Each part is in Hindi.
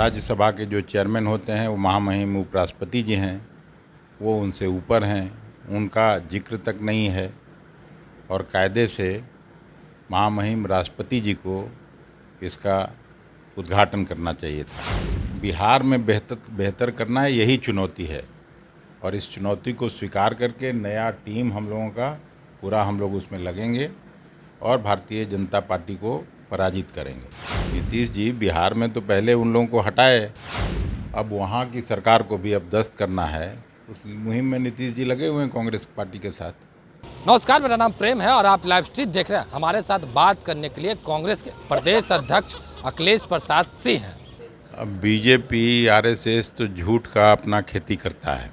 राज्यसभा के जो चेयरमैन होते हैं वो महामहिम उपराष्ट्रपति जी हैं, वो उनसे ऊपर हैं, उनका जिक्र तक नहीं है और कायदे से महामहिम राष्ट्रपति जी को इसका उद्घाटन करना चाहिए था। बिहार में बेहतर करना यही चुनौती है और इस चुनौती को स्वीकार करके नया टीम हम लोगों का पूरा हम लोग उसमें लगेंगे और भारतीय जनता पार्टी को पराजित करेंगे। नीतीश जी बिहार में तो पहले उन लोगों को हटाए, अब वहाँ की सरकार को भी अब दस्त करना है। उस मुहिम में नीतीश जी लगे हुए हैं कांग्रेस पार्टी के साथ। नमस्कार, मेरा नाम प्रेम है और आप लाइव स्ट्रीट देख रहे हैं। हमारे साथ बात करने के लिए कांग्रेस के प्रदेश अध्यक्ष अखिलेश प्रसाद सिंह हैं। अब बीजेपी आरएसएस तो झूठ का अपना खेती करता है।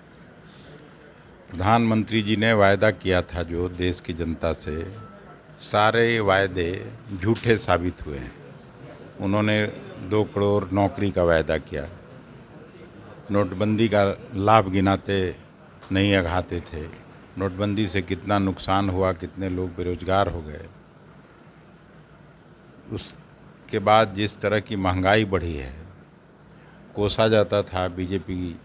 प्रधानमंत्री जी ने वायदा किया था जो देश की जनता से, सारे वायदे झूठे साबित हुए हैं। उन्होंने 2 करोड़ नौकरी का वायदा किया, नोटबंदी का लाभ गिनाते नहीं अघाते थे। नोटबंदी से कितना नुकसान हुआ, कितने लोग बेरोजगार हो गए। उसके बाद जिस तरह की महंगाई बढ़ी है, कोसा जाता था, बीजेपी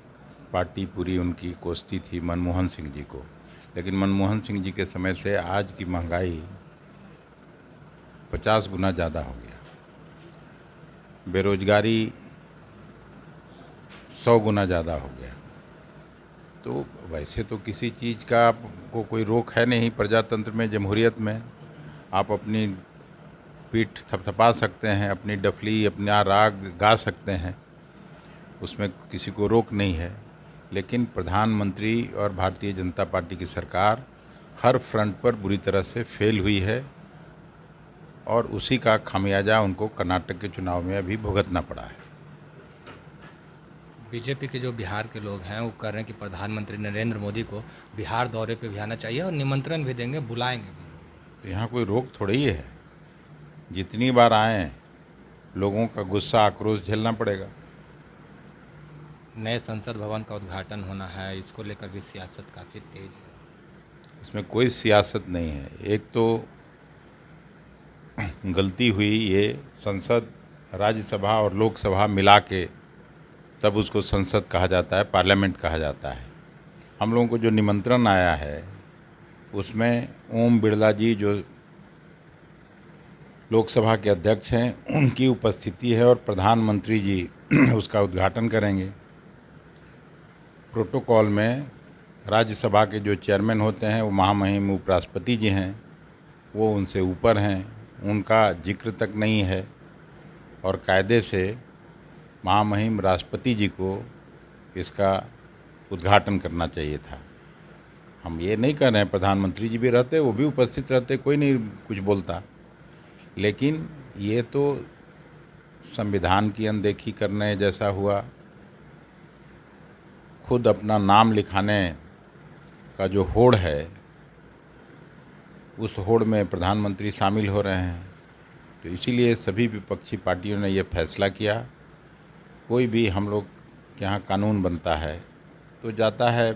पार्टी पूरी उनकी कोसती थी मनमोहन सिंह जी को, लेकिन मनमोहन सिंह जी के समय से आज की महंगाई 50 गुना ज़्यादा हो गया, बेरोजगारी 100 गुना ज़्यादा हो गया। तो वैसे तो किसी चीज़ का आपको कोई रोक है नहीं प्रजातंत्र में, जमहूरियत में। आप अपनी पीठ थपथपा सकते हैं, अपनी डफली, अपना राग गा सकते हैं, उसमें किसी को रोक नहीं है। लेकिन प्रधानमंत्री और भारतीय जनता पार्टी की सरकार हर फ्रंट पर बुरी तरह से फेल हुई है और उसी का खामियाजा उनको कर्नाटक के चुनाव में अभी भुगतना पड़ा है। बीजेपी के जो बिहार के लोग हैं वो कह रहे हैं कि प्रधानमंत्री नरेंद्र मोदी को बिहार दौरे पे भी आना चाहिए और निमंत्रण भी देंगे, बुलाएंगे भी। तो यहाँ कोई रोक थोड़ी ही है, जितनी बार आएँ लोगों का गुस्सा आक्रोश झेलना पड़ेगा। नए संसद भवन का उद्घाटन होना है, इसको लेकर भी सियासत काफ़ी तेज है। इसमें कोई सियासत नहीं है। एक तो गलती हुई, ये संसद, राज्यसभा और लोकसभा मिला के तब उसको संसद कहा जाता है, पार्लियामेंट कहा जाता है। हम लोगों को जो निमंत्रण आया है उसमें ओम बिरला जी जो लोकसभा के अध्यक्ष हैं उनकी उपस्थिति है और प्रधानमंत्री जी उसका उद्घाटन करेंगे। प्रोटोकॉल में राज्यसभा के जो चेयरमैन होते हैं वो महामहिम उपराष्ट्रपति जी हैं, वो उनसे ऊपर हैं, उनका जिक्र तक नहीं है और कायदे से महामहिम राष्ट्रपति जी को इसका उद्घाटन करना चाहिए था। हम ये नहीं कह रहे हैं, प्रधानमंत्री जी भी रहते, वो भी उपस्थित रहते, कोई नहीं कुछ बोलता, लेकिन ये तो संविधान की अनदेखी करने जैसा हुआ। खुद अपना नाम लिखाने का जो होड़ है, उस होड़ में प्रधानमंत्री शामिल हो रहे हैं। तो इसीलिए सभी विपक्षी पार्टियों ने ये फैसला किया। कोई भी हम लोग के यहाँ कानून बनता है तो जाता है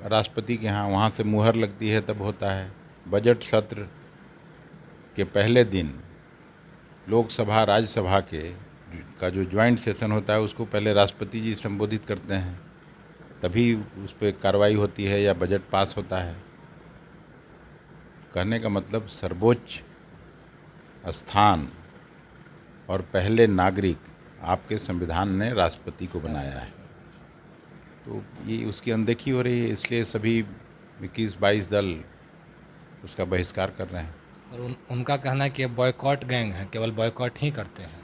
राष्ट्रपति के यहाँ, वहाँ से मुहर लगती है तब होता है। बजट सत्र के पहले दिन लोकसभा राज्यसभा का जो ज्वाइंट सेशन होता है उसको पहले राष्ट्रपति जी संबोधित करते हैं, तभी उस पर कार्रवाई होती है या बजट पास होता है। कहने का मतलब सर्वोच्च स्थान और पहले नागरिक आपके संविधान ने राष्ट्रपति को बनाया है, तो ये उसकी अनदेखी हो रही है। इसलिए सभी 21-22 दल उसका बहिष्कार कर रहे हैं। और उनका कहना है कि ये बॉयकॉट गैंग है, केवल बॉयकॉट ही करते हैं।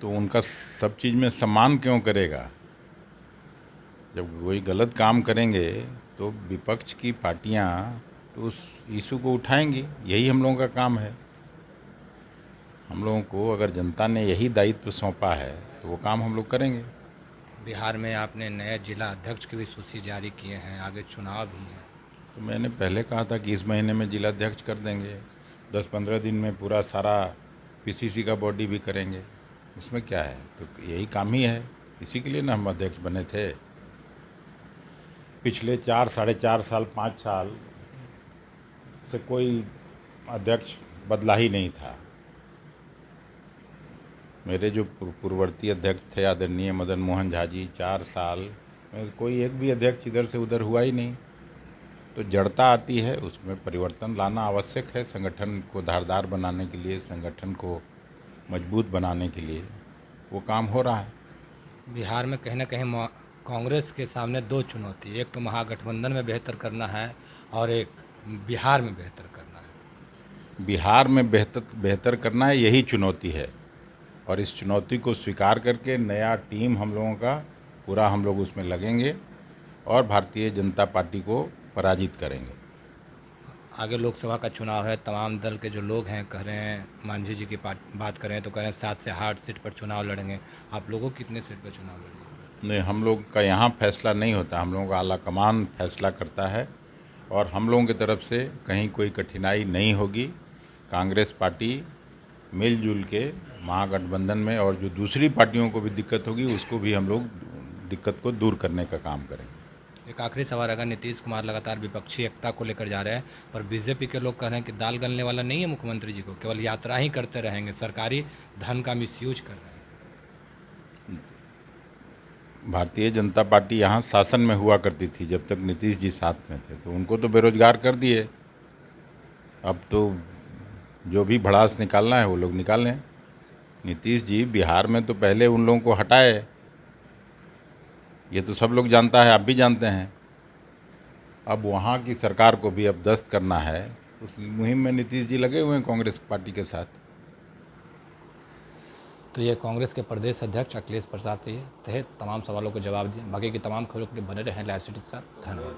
तो उनका सब चीज़ में सम्मान क्यों करेगा? जब कोई गलत काम करेंगे तो विपक्ष की पार्टियां तो उस इशू को उठाएंगी, यही हम लोगों का काम है। हम लोगों को अगर जनता ने यही दायित्व सौंपा है तो वो काम हम लोग करेंगे। बिहार में आपने नए जिला अध्यक्ष की भी सूची जारी किए हैं, आगे चुनाव भी है। तो मैंने पहले कहा था कि इस महीने में जिलाध्यक्ष कर देंगे, 10-15 दिन में पूरा सारा पीसीसी का बॉडी भी करेंगे, उसमें क्या है। तो यही काम ही है, इसी के लिए ना हम अध्यक्ष बने थे। पिछले 4, 4.5 साल, 5 साल से कोई अध्यक्ष बदला ही नहीं था। मेरे जो पूर्ववर्ती अध्यक्ष थे आदरणीय मदन मोहन झा जी, 4 साल में कोई एक भी अध्यक्ष इधर से उधर हुआ ही नहीं। तो जड़ता आती है, उसमें परिवर्तन लाना आवश्यक है। संगठन को धारदार बनाने के लिए, संगठन को मजबूत बनाने के लिए वो काम हो रहा है। बिहार में कहीं ना कहीं कांग्रेस के सामने दो चुनौती, एक तो महागठबंधन में बेहतर करना है और एक बिहार में बेहतर करना है। बिहार में बेहतर करना है, यही चुनौती है। और इस चुनौती को स्वीकार करके नया टीम हम लोगों का पूरा हम लोग उसमें लगेंगे और भारतीय जनता पार्टी को पराजित करेंगे। आगे लोकसभा का चुनाव है, तमाम दल के जो लोग हैं कह रहे हैं, मांझी जी की बात करें तो कह रहे हैं 7 से 8 सीट पर चुनाव लड़ेंगे। आप लोगों कितने सीट पर चुनाव लड़ेंगे? नहीं, हम लोग का यहाँ फैसला नहीं होता, हम लोगों का आला कमान फैसला करता है और हम लोगों की तरफ से कहीं कोई कठिनाई नहीं होगी। कांग्रेस पार्टी मिलजुल के महागठबंधन में और जो दूसरी पार्टियों को भी दिक्कत होगी उसको भी हम लोग दिक्कत को दूर करने का काम करेंगे। एक आखिरी सवाल, अगर नीतीश कुमार लगातार विपक्षी एकता को लेकर जा रहे हैं, पर बीजेपी के लोग कह रहे हैं कि दाल गलने वाला नहीं है मुख्यमंत्री जी को, केवल यात्रा ही करते रहेंगे, सरकारी धन का मिसयूज कर रहे हैं। भारतीय जनता पार्टी यहाँ शासन में हुआ करती थी जब तक नीतीश जी साथ में थे, तो उनको तो बेरोजगार कर दिए। अब तो जो भी भड़ास निकालना है वो लोग निकाल लें। नीतीश जी बिहार में तो पहले उन लोगों को हटाए, ये तो सब लोग जानता है, आप भी जानते हैं। अब वहाँ की सरकार को भी अब दस्त करना है, उस मुहिम में नीतीश जी लगे हुए हैं कांग्रेस पार्टी के साथ। तो ये कांग्रेस के प्रदेश अध्यक्ष अखिलेश प्रसाद थे, तमाम सवालों के जवाब दिए। बाकी की तमाम खबरों के लिए बने रहें लाइव सिटी के साथ। धन्यवाद।